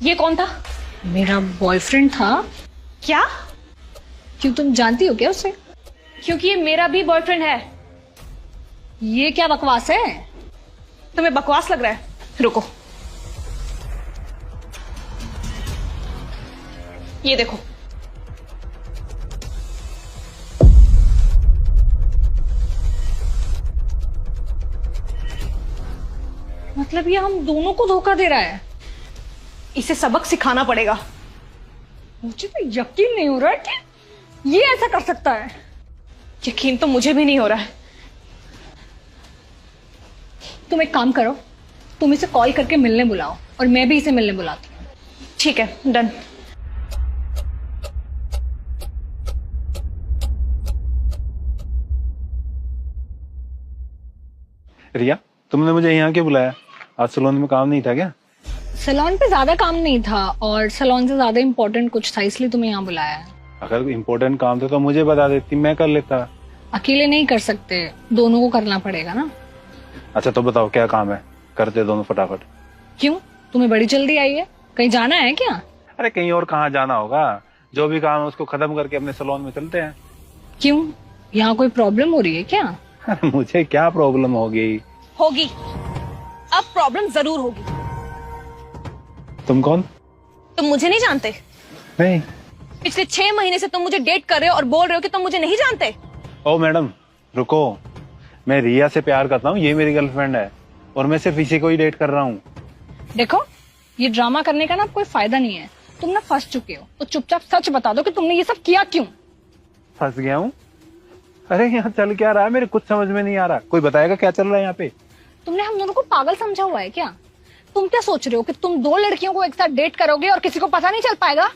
ये कौन था? मेरा बॉयफ्रेंड था। क्या? क्यों, तुम जानती हो क्या उसे? क्योंकि ये मेरा भी बॉयफ्रेंड है। ये क्या बकवास है? तुम्हें बकवास लग रहा है? रुको, ये देखो। मतलब ये हम दोनों को धोखा दे रहा है। इसे सबक सिखाना पड़ेगा। मुझे तो यकीन नहीं हो रहा है कि ये ऐसा कर सकता है। यकीन तो मुझे भी नहीं हो रहा है। तुम एक काम करो, तुम इसे कॉल करके मिलने बुलाओ और मैं भी इसे मिलने बुलाती हूँ। ठीक है, डन। रिया, तुमने मुझे यहाँ क्यों बुलाया? आज सैलून में काम नहीं था क्या? सैलून पे ज्यादा काम नहीं था और सैलून से ज्यादा इम्पोर्टेंट कुछ था, इसलिए तुम्हें यहाँ बुलाया है। अगर इम्पोर्टेंट काम था तो मुझे बता देती, मैं कर लेता। अकेले नहीं कर सकते, दोनों को करना पड़ेगा ना। अच्छा तो बताओ क्या काम है, करते दोनों फटाफट। क्यों, तुम्हें बड़ी जल्दी आई है? कहीं जाना है क्या? अरे कहीं और कहाँ जाना होगा, जो भी काम है उसको खत्म करके अपने सैलून में चलते हैं। क्यों, यहाँ कोई प्रॉब्लम हो रही है क्या? मुझे क्या प्रॉब्लम होगी? होगी, अब प्रॉब्लम जरूर होगी। तुम कौन? तुम मुझे नहीं जानते? नहीं। पिछले 6 महीने से तुम मुझे डेट कर रहे हो और बोल रहे हो कि तुम मुझे नहीं जानते। ओ मैडम रुको, मैं रिया से प्यार करता हूँ, ये मेरी गर्लफ्रेंड है और मैं सिर्फ इसी को ही डेट कर रहा हूँ। देखो, ये ड्रामा करने का ना कोई फायदा नहीं है। तुम ना फंस चुके हो, तो चुपचाप सच बता दो कि तुमने ये सब किया क्यों। फंस गया हूँ? अरे यहाँ चल क्या रहा है, मेरे कुछ समझ में नहीं आ रहा। कोई बताएगा क्या चल रहा है यहाँ पे? तुमने हम दोनों को पागल समझा हुआ है क्या? तुम क्या सोच रहे हो कि तुम 2 लड़कियों को एक साथ डेट करोगे और किसी को पता नहीं चल पाएगा?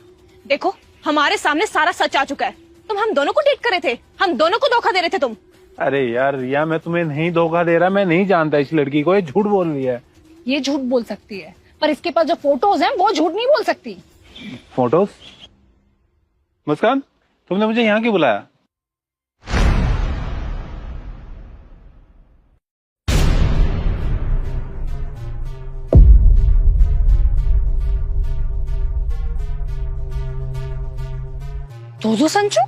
देखो, हमारे सामने सारा सच आ चुका है। तुम हम दोनों को डेट कर रहे थे, हम दोनों को धोखा दे रहे थे तुम। अरे यार रिया, मैं तुम्हें नहीं धोखा दे रहा, मैं नहीं जानता इस लड़की को, ये झूठ बोल रही है। ये झूठ बोल सकती है, पर इसके पास जो फोटोज हैं वो झूठ नहीं बोल सकती। फोटोज? मुस्कान, तुमने मुझे यहाँ क्यों बुलाया? दो संजू?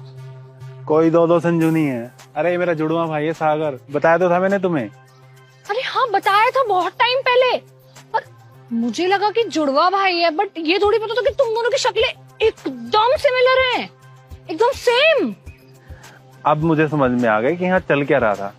कोई दो संजू नहीं है। अरे ये मेरा जुड़वा भाई है सागर, बताया तो था मैंने तुम्हें। अरे हाँ, बताया था बहुत टाइम पहले, पर मुझे लगा कि जुड़वा भाई है, बट ये थोड़ी पता था कि तुम दोनों की शक्लें एकदम सिमिलर हैं, एकदम सेम। अब मुझे समझ में आ गया कि यहाँ चल क्या रहा था।